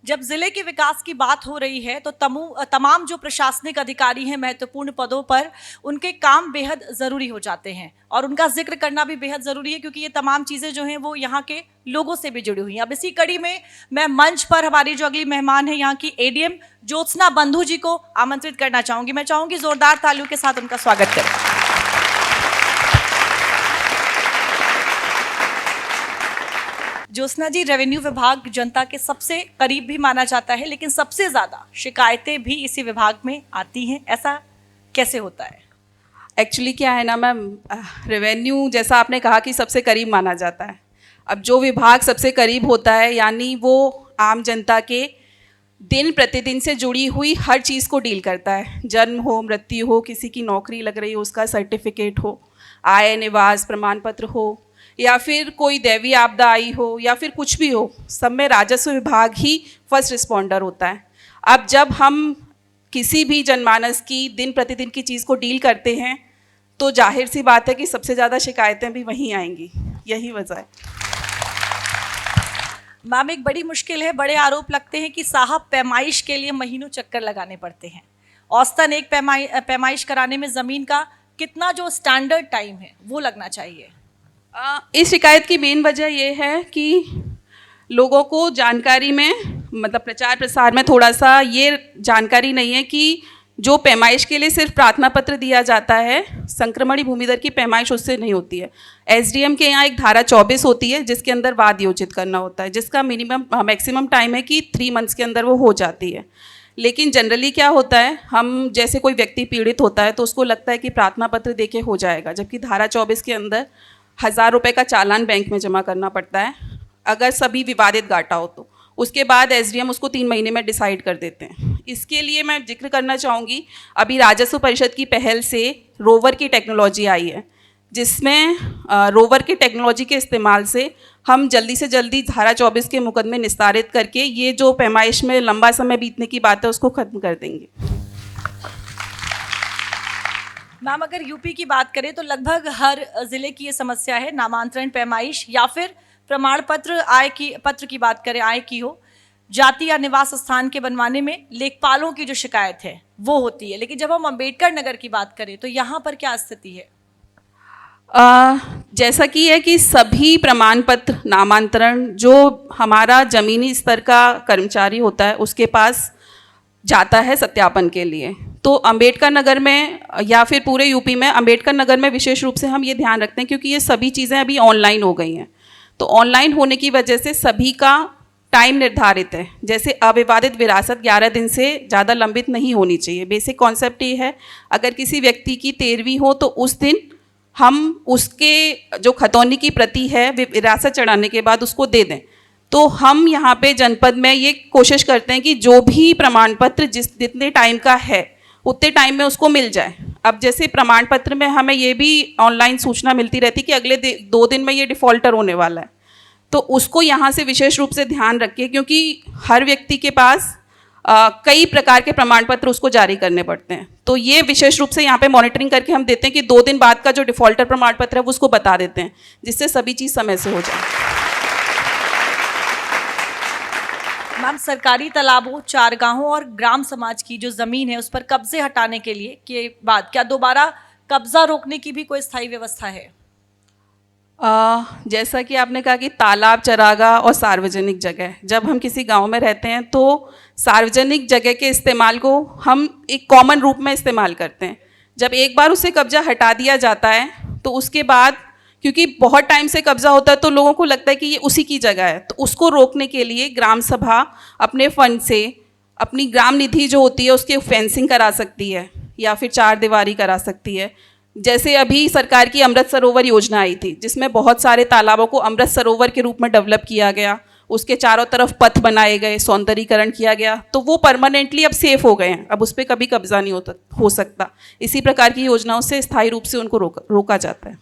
जब जिले के विकास की बात हो रही है तो तमाम जो प्रशासनिक अधिकारी हैं महत्वपूर्ण पदों पर, उनके काम बेहद ज़रूरी हो जाते हैं और उनका जिक्र करना भी बेहद ज़रूरी है, क्योंकि ये तमाम चीज़ें जो हैं वो यहाँ के लोगों से भी जुड़ी हुई हैं। अब इसी कड़ी में मैं मंच पर हमारी जो अगली मेहमान है यहाँ की एडीएम ज्योत्सना बंधु जी को आमंत्रित करना चाहूँगी। मैं चाहूँगी जोरदार तालियों के साथ उनका स्वागत करें। ज्योत्सना जी, रेवेन्यू विभाग जनता के सबसे करीब भी माना जाता है, लेकिन सबसे ज़्यादा शिकायतें भी इसी विभाग में आती हैं, ऐसा कैसे होता है? एक्चुअली क्या है ना मैम, रेवेन्यू जैसा आपने कहा कि सबसे करीब माना जाता है। अब जो विभाग सबसे करीब होता है यानी वो आम जनता के दिन प्रतिदिन से जुड़ी हुई हर चीज़ को डील करता है। जन्म हो, मृत्यु हो, किसी की नौकरी लग रही हो उसका सर्टिफिकेट हो, आय निवास प्रमाण पत्र हो, या फिर कोई दैवीय आपदा आई हो, या फिर कुछ भी हो, सब में राजस्व विभाग ही फर्स्ट रिस्पॉन्डर होता है। अब जब हम किसी भी जनमानस की दिन प्रतिदिन की चीज़ को डील करते हैं तो जाहिर सी बात है कि सबसे ज़्यादा शिकायतें भी वहीं आएंगी, यही वजह है। मैम, एक बड़ी मुश्किल है, बड़े आरोप लगते हैं कि साहब पैमाइश के लिए महीनों चक्कर लगाने पड़ते हैं। औसतन एक पैमाइश कराने में ज़मीन का कितना जो स्टैंडर्ड टाइम है वो लगना चाहिए? इस शिकायत की मेन वजह ये है कि लोगों को जानकारी में, मतलब प्रचार प्रसार में थोड़ा सा ये जानकारी नहीं है कि जो पैमाइश के लिए सिर्फ प्रार्थना पत्र दिया जाता है, संक्रमणी भूमि दर की पैमाइश उससे नहीं होती है। एसडीएम के यहाँ एक धारा 24 होती है जिसके अंदर वाद योजित करना होता है, जिसका मैक्सिमम टाइम है कि 3 मंथ्स के अंदर वो हो जाती है। लेकिन जनरली क्या होता है, हम जैसे कोई व्यक्ति पीड़ित होता है तो उसको लगता है कि प्रार्थना पत्र देके हो जाएगा, जबकि धारा 24 के अंदर 1000 रुपये का चालान बैंक में जमा करना पड़ता है अगर सभी विवादित घाटा हो तो। उसके बाद एसडीएम उसको 3 महीने में डिसाइड कर देते हैं। इसके लिए मैं जिक्र करना चाहूँगी, अभी राजस्व परिषद की पहल से रोवर की टेक्नोलॉजी आई है, जिसमें रोवर की टेक्नोलॉजी के इस्तेमाल से हम जल्दी से जल्दी धारा 24 के मुकदमे निस्तारित करके ये जो पैमाइश में लंबा समय बीतने की बात है उसको ख़त्म कर देंगे। मैम, अगर यूपी की बात करें तो लगभग हर जिले की ये समस्या है, नामांतरण पैमाइश या फिर प्रमाण पत्र पत्र की बात करें, आय की हो, जाति या निवास स्थान के बनवाने में लेखपालों की जो शिकायत है वो होती है। लेकिन जब हम अंबेडकर नगर की बात करें तो यहाँ पर क्या स्थिति है? जैसा कि है कि सभी प्रमाण पत्र नामांतरण जो हमारा ज़मीनी स्तर का कर्मचारी होता है उसके पास जाता है सत्यापन के लिए। तो अंबेडकर नगर में या फिर पूरे यूपी में अंबेडकर नगर में विशेष रूप से हम ये ध्यान रखते हैं क्योंकि ये सभी चीज़ें अभी ऑनलाइन हो गई हैं। तो ऑनलाइन होने की वजह से सभी का टाइम निर्धारित है। जैसे अविवादित विरासत 11 दिन से ज़्यादा लंबित नहीं होनी चाहिए। बेसिक कॉन्सेप्ट ये है, अगर किसी व्यक्ति की 13वीं हो तो उस दिन हम उसके जो खतौनी की प्रति है विरासत चढ़ाने के बाद उसको दे दें। तो हम यहाँ पे जनपद में ये कोशिश करते हैं कि जो भी प्रमाण पत्र जितने टाइम का है उतने टाइम में उसको मिल जाए। अब जैसे प्रमाण पत्र में हमें ये भी ऑनलाइन सूचना मिलती रहती कि अगले 2 दिन में ये डिफ़ॉल्टर होने वाला है, तो उसको यहाँ से विशेष रूप से ध्यान रखिए क्योंकि हर व्यक्ति के पास कई प्रकार के प्रमाण पत्र उसको जारी करने पड़ते हैं। तो ये विशेष रूप से यहाँ पे मॉनिटरिंग करके हम देते हैं कि 2 दिन बाद का जो डिफ़ॉल्टर प्रमाण पत्र है वो उसको बता देते हैं, जिससे सभी चीज़ समय से हो जाए। मैम, सरकारी तालाबों, चारगाहों और ग्राम समाज की जो ज़मीन है उस पर कब्जे हटाने के लिए के बाद क्या दोबारा कब्जा रोकने की भी कोई स्थायी व्यवस्था है? जैसा कि आपने कहा कि तालाब, चरागाह और सार्वजनिक जगह, जब हम किसी गांव में रहते हैं तो सार्वजनिक जगह के इस्तेमाल को हम एक कॉमन रूप में इस्तेमाल करते हैं। जब एक बार उससे कब्जा हटा दिया जाता है तो उसके बाद क्योंकि बहुत टाइम से कब्जा होता है तो लोगों को लगता है कि ये उसी की जगह है, तो उसको रोकने के लिए ग्राम सभा अपने फंड से अपनी ग्राम निधि जो होती है उसकी फेंसिंग करा सकती है या फिर 4 दीवारी करा सकती है। जैसे अभी सरकार की अमृत सरोवर योजना आई थी जिसमें बहुत सारे तालाबों को अमृत सरोवर के रूप में डेवलप किया गया, उसके चारों तरफ पथ बनाए गए, सौंदर्यीकरण किया गया, तो वो परमानेंटली अब सेफ हो गए हैं, अब उस पर कभी कब्जा नहीं हो सकता। इसी प्रकार की योजनाओं से स्थायी रूप से उनको रोका जाता है।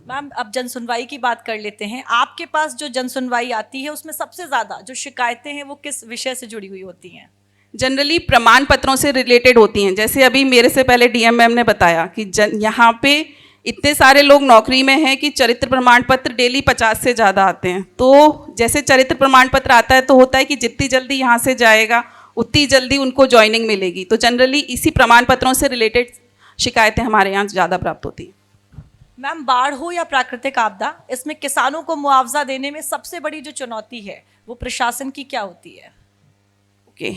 मैम, अब जन सुनवाई की बात कर लेते हैं। आपके पास जो जन सुनवाई आती है उसमें सबसे ज़्यादा जो शिकायतें हैं वो किस विषय से जुड़ी हुई होती हैं? जनरली प्रमाण पत्रों से रिलेटेड होती हैं। जैसे अभी मेरे से पहले डीएम मैम ने बताया कि यहाँ पे इतने सारे लोग नौकरी में हैं कि चरित्र प्रमाण पत्र डेली 50 से ज़्यादा आते हैं। तो जैसे चरित्र प्रमाण पत्र आता है तो होता है कि जितनी जल्दी यहाँ से जाएगा उतनी जल्दी उनको ज्वाइनिंग मिलेगी। तो जनरली इसी प्रमाण पत्रों से रिलेटेड शिकायतें हमारे यहाँ ज़्यादा प्राप्त होती हैं। मैम, बाढ़ हो या प्राकृतिक आपदा, इसमें किसानों को मुआवजा देने में सबसे बड़ी जो चुनौती है वो प्रशासन की क्या होती है? ओके,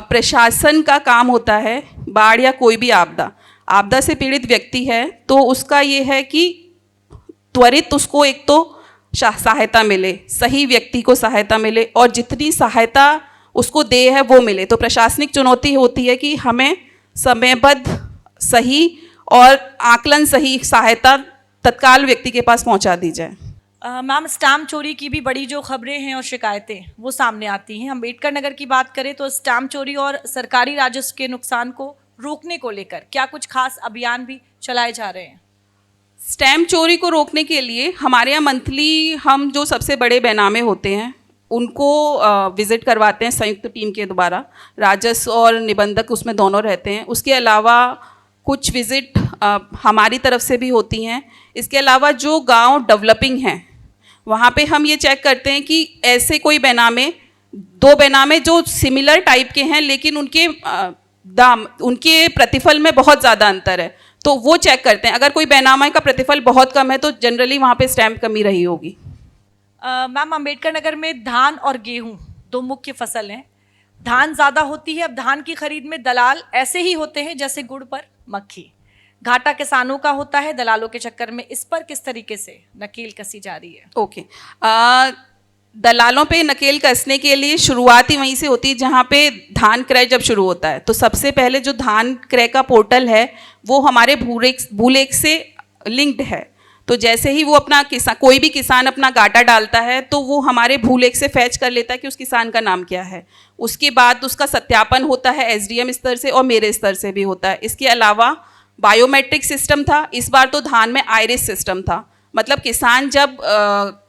प्रशासन का काम होता है, बाढ़ या कोई भी आपदा से पीड़ित व्यक्ति है तो उसका ये है कि त्वरित उसको एक तो सहायता मिले, सही व्यक्ति को सहायता मिले और जितनी सहायता उसको दे है वो मिले। तो प्रशासनिक चुनौती होती है कि हमें समयबद्ध, सही और आकलन सही सहायता तत्काल व्यक्ति के पास पहुंचा दी जाए। मैम, स्टैम्प चोरी की भी बड़ी जो खबरें हैं और शिकायतें वो सामने आती हैं। अम्बेडकर नगर की बात करें तो स्टैम्प चोरी और सरकारी राजस्व के नुकसान को रोकने को लेकर क्या कुछ खास अभियान भी चलाए जा रहे हैं? स्टैम्प चोरी को रोकने के लिए हमारे यहाँ मंथली हम जो सबसे बड़े बेनामे होते हैं उनको विज़िट करवाते हैं संयुक्त टीम के द्वारा। राजस्व और निबंधक उसमें दोनों रहते हैं। उसके अलावा कुछ विज़िट हमारी तरफ से भी होती हैं। इसके अलावा जो गांव डेवलपिंग हैं वहाँ पे हम ये चेक करते हैं कि ऐसे कोई दो बेनामे जो सिमिलर टाइप के हैं लेकिन उनके प्रतिफल में बहुत ज़्यादा अंतर है, तो वो चेक करते हैं। अगर कोई बेनामा का प्रतिफल बहुत कम है तो जनरली वहाँ पे स्टैम्प कमी रही होगी। मैम, अम्बेडकर नगर में धान और गेहूं दो मुख्य फसल हैं। धान ज़्यादा होती है। अब धान की खरीद में दलाल ऐसे ही होते हैं जैसे गुड़ पर मक्खी। घाटा किसानों का होता है दलालों के चक्कर में। इस पर किस तरीके से नकेल कसी जा रही है? ओके, दलालों पे नकेल कसने के लिए शुरुआत ही वहीं से होती है जहाँ पे धान क्रय जब शुरू होता है। तो सबसे पहले जो धान क्रय का पोर्टल है वो हमारे भूलेख से लिंक्ड है। तो जैसे ही वो अपना कोई भी किसान अपना गाटा डालता है तो वो हमारे भूलेख से फैच कर लेता है कि उस किसान का नाम क्या है। उसके बाद उसका सत्यापन होता है एसडीएम स्तर से और मेरे स्तर से भी होता है। इसके अलावा बायोमेट्रिक सिस्टम था, इस बार तो धान में आइरिस सिस्टम था। मतलब किसान जब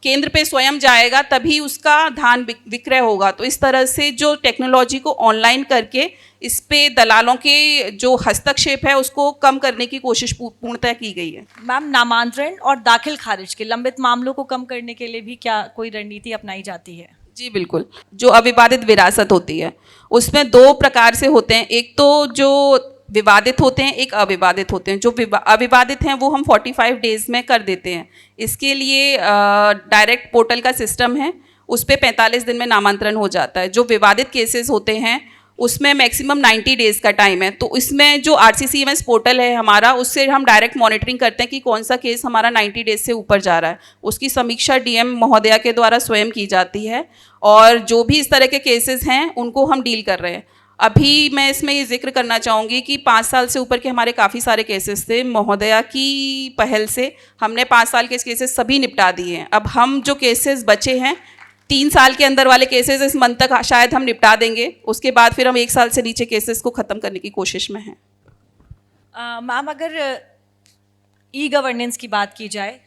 केंद्र पे स्वयं जाएगा तभी उसका धान विक्रय होगा। तो इस तरह से जो टेक्नोलॉजी को ऑनलाइन करके इस पे दलालों के जो हस्तक्षेप है उसको कम करने की कोशिश पूर्णतः की गई है। मैम, नामांतरण और दाखिल खारिज के लंबित मामलों को कम करने के लिए भी क्या कोई रणनीति अपनाई जाती है? जी बिल्कुल। जो अविवादित विरासत होती है उसमें दो प्रकार से होते हैं। एक तो जो विवादित होते हैं, एक अविवादित होते हैं। जो अविवादित हैं वो हम 45 डेज में कर देते हैं। इसके लिए डायरेक्ट पोर्टल का सिस्टम है, उस पर 45 दिन में नामांतरण हो जाता है। जो विवादित केसेस होते हैं उसमें मैक्सिमम 90 डेज़ का टाइम है। तो इसमें जो RCCMS पोर्टल है हमारा, उससे हम डायरेक्ट मॉनिटरिंग करते हैं कि कौन सा केस हमारा 90 डेज से ऊपर जा रहा है। उसकी समीक्षा DM महोदया के द्वारा स्वयं की जाती है और जो भी इस तरह के केसेस हैं उनको हम डील कर रहे हैं। अभी मैं इसमें ये जिक्र करना चाहूँगी कि 5 साल से ऊपर के हमारे काफ़ी सारे केसेस थे। महोदया की पहल से हमने 5 साल के केसेस सभी निपटा दिए हैं। अब हम जो केसेस बचे हैं 3 साल के अंदर वाले केसेस इस मंथ तक शायद हम निपटा देंगे। उसके बाद फिर हम 1 साल से नीचे केसेस को ख़त्म करने की कोशिश में हैं। मैम, अगर ई गवर्नेंस की बात की जाए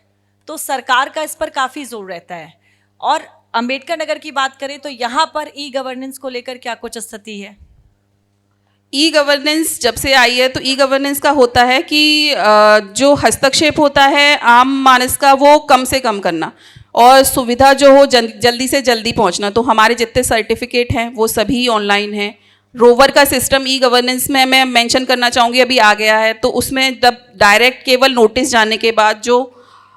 तो सरकार का इस पर काफ़ी जोर रहता है और अम्बेडकर नगर की बात करें तो यहाँ पर ई गवर्नेंस को लेकर क्या कुछ स्थिति है? ई गवर्नेंस जब से आई है तो ई गवर्नेंस का होता है कि जो हस्तक्षेप होता है आम मानस का वो कम से कम करना और सुविधा जो हो जल्दी से जल्दी पहुंचना। तो हमारे जितने सर्टिफिकेट हैं वो सभी ऑनलाइन हैं। रोवर का सिस्टम ई गवर्नेंस में मैं मेंशन करना चाहूँगी अभी आ गया है। तो उसमें जब डायरेक्ट केवल नोटिस जाने के बाद जो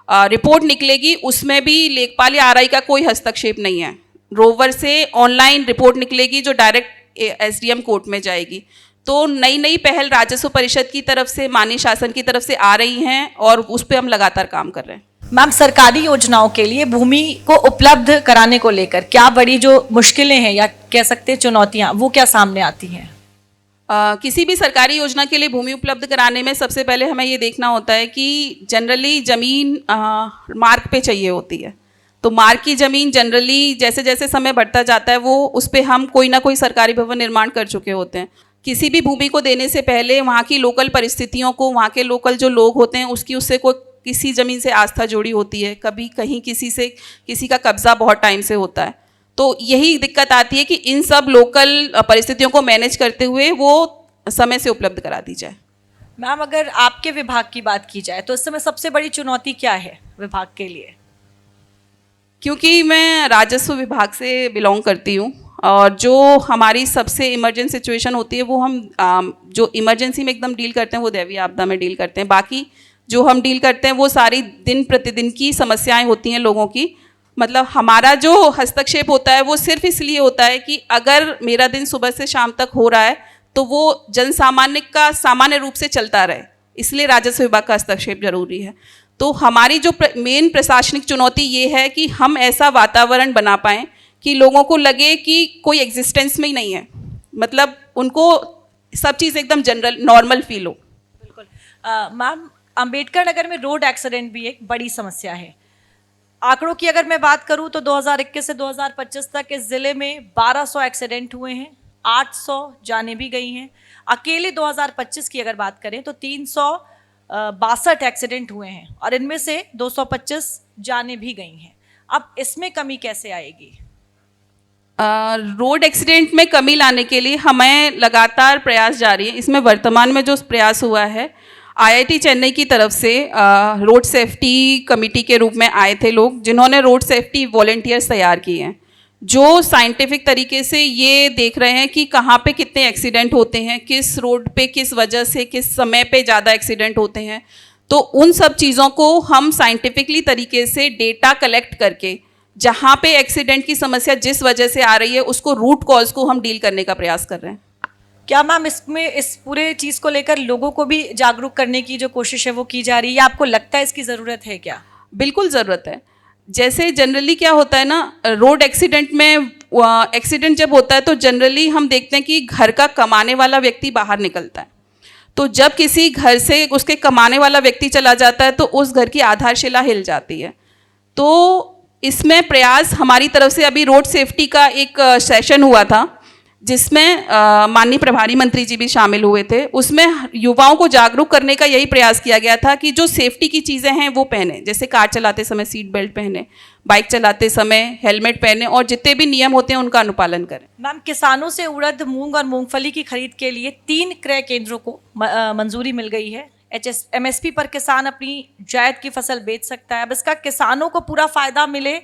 रिपोर्ट निकलेगी उसमें भी लेखपाल या RI का कोई हस्तक्षेप नहीं है। रोवर से ऑनलाइन रिपोर्ट निकलेगी जो डायरेक्ट SDM कोर्ट में जाएगी। तो नई पहल राजस्व परिषद की तरफ से, माननीय शासन की तरफ से आ रही हैं और उस पर हम लगातार काम कर रहे हैं। मैम, सरकारी योजनाओं के लिए भूमि को उपलब्ध कराने को लेकर क्या बड़ी जो मुश्किलें हैं या कह सकते हैं चुनौतियां वो क्या सामने आती हैं? किसी भी सरकारी योजना के लिए भूमि उपलब्ध कराने में सबसे पहले हमें ये देखना होता है कि जनरली ज़मीन मार्ग पे चाहिए होती है। तो मार्ग की ज़मीन जनरली जैसे जैसे समय बढ़ता जाता है वो उस पर हम कोई ना कोई सरकारी भवन निर्माण कर चुके होते हैं। किसी भी भूमि को देने से पहले वहाँ की लोकल परिस्थितियों को, वहाँ के लोकल जो लोग होते हैं उसकी उससे कोई किसी ज़मीन से आस्था जुड़ी होती है। कभी कहीं किसी का कब्ज़ा बहुत टाइम से होता है। तो यही दिक्कत आती है कि इन सब लोकल परिस्थितियों को मैनेज करते हुए वो समय से उपलब्ध करा दी जाए। मैम, अगर आपके विभाग की बात की जाए तो इस समय सबसे बड़ी चुनौती क्या है विभाग के लिए? क्योंकि मैं राजस्व विभाग से बिलोंग करती हूँ और जो हमारी सबसे इमरजेंट सिचुएशन होती है वो हम जो इमरजेंसी में एकदम डील करते हैं वो दैवीय आपदा में डील करते हैं। बाकी जो हम डील करते हैं वो सारी दिन प्रतिदिन की समस्याएं होती हैं लोगों की। मतलब हमारा जो हस्तक्षेप होता है वो सिर्फ इसलिए होता है कि अगर मेरा दिन सुबह से शाम तक हो रहा है तो वो जन सामान्य का सामान्य रूप से चलता रहे, इसलिए राजस्व विभाग का हस्तक्षेप जरूरी है। तो हमारी जो मेन प्रशासनिक चुनौती ये है कि हम ऐसा वातावरण बना पाएँ कि लोगों को लगे कि कोई एग्जिस्टेंस में ही नहीं है, मतलब उनको सब चीज़ एकदम जनरल नॉर्मल फील हो। बिल्कुल। मैम, अंबेडकर नगर में रोड एक्सीडेंट भी एक बड़ी समस्या है। आंकड़ों की अगर मैं बात करूं तो 2021 से 2025 तक इस जिले में 1200 एक्सीडेंट हुए हैं, 800 जानें भी गई हैं। अकेले 2025 की अगर बात करें तो 362 एक्सीडेंट हुए हैं और इनमें से 225 जानें भी गई हैं। अब इसमें कमी कैसे आएगी? रोड एक्सीडेंट में कमी लाने के लिए हमें लगातार प्रयास जारी है। इसमें वर्तमान में जो प्रयास हुआ है, आईआईटी चेन्नई की तरफ से रोड सेफ्टी कमेटी के रूप में आए थे लोग, जिन्होंने रोड सेफ्टी वॉलंटियर्स तैयार किए हैं, जो साइंटिफिक तरीके से ये देख रहे हैं कि कहाँ पे कितने एक्सीडेंट होते हैं, किस रोड पे किस वजह से किस समय पे ज़्यादा एक्सीडेंट होते हैं। तो उन सब चीज़ों को हम साइंटिफिकली तरीके से डेटा कलेक्ट करके जहाँ पे एक्सीडेंट की समस्या जिस वजह से आ रही है उसको रूट कॉज को हम डील करने का प्रयास कर रहे हैं। क्या मैम इसमें इस पूरे चीज़ को लेकर लोगों को भी जागरूक करने की जो कोशिश है वो की जा रही है, या आपको लगता है इसकी ज़रूरत है क्या? बिल्कुल ज़रूरत है। जैसे जनरली क्या होता है ना, रोड एक्सीडेंट में एक्सीडेंट जब होता है तो जनरली हम देखते हैं कि घर का कमाने वाला व्यक्ति बाहर निकलता है। तो जब किसी घर से उसके कमाने वाला व्यक्ति चला जाता है तो उस घर की आधारशिला हिल जाती है। तो इसमें प्रयास हमारी तरफ से, अभी रोड सेफ्टी का एक सेशन हुआ था जिसमें माननीय प्रभारी मंत्री जी भी शामिल हुए थे। उसमें युवाओं को जागरूक करने का यही प्रयास किया गया था कि जो सेफ्टी की चीज़ें हैं वो पहने, जैसे कार चलाते समय सीट बेल्ट पहने, बाइक चलाते समय हेलमेट पहने और जितने भी नियम होते हैं उनका अनुपालन करें। मैम, किसानों से उड़द, मूंग और मूंगफली की खरीद के लिए 3 क्रय केंद्रों को मंजूरी मिल गई है। एमएसपी पर किसान अपनी जायद की फसल बेच सकता है। अब इसका किसानों को पूरा फायदा मिले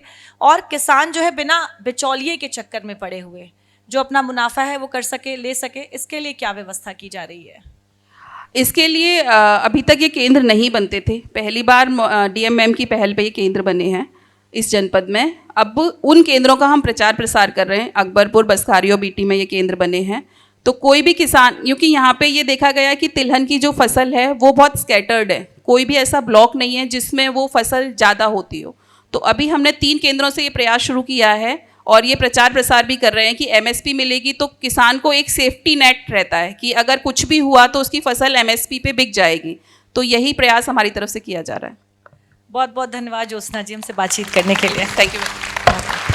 और किसान जो है बिना बिचौलिए के चक्कर में पड़े हुए जो अपना मुनाफा है वो कर सके, ले सके, इसके लिए क्या व्यवस्था की जा रही है? इसके लिए अभी तक ये केंद्र नहीं बनते थे। पहली बार डीएम मैम की पहल पे ये केंद्र बने हैं इस जनपद में। अब उन केंद्रों का हम प्रचार प्रसार कर रहे हैं। अकबरपुर, बसखारी और बीटी में ये केंद्र बने हैं। तो कोई भी किसान, क्योंकि यहाँ पे ये देखा गया है कि तिलहन की जो फसल है वो बहुत स्कैटर्ड है, कोई भी ऐसा ब्लॉक नहीं है जिसमें वो फसल ज़्यादा होती हो। तो अभी हमने 3 केंद्रों से ये प्रयास शुरू किया है और ये प्रचार प्रसार भी कर रहे हैं कि एमएसपी मिलेगी तो किसान को एक सेफ्टी नेट रहता है कि अगर कुछ भी हुआ तो उसकी फसल एमएसपी पे बिक जाएगी। तो यही प्रयास हमारी तरफ से किया जा रहा है। बहुत बहुत धन्यवाद ज्योत्सना जी हमसे बातचीत करने के लिए। Thank you.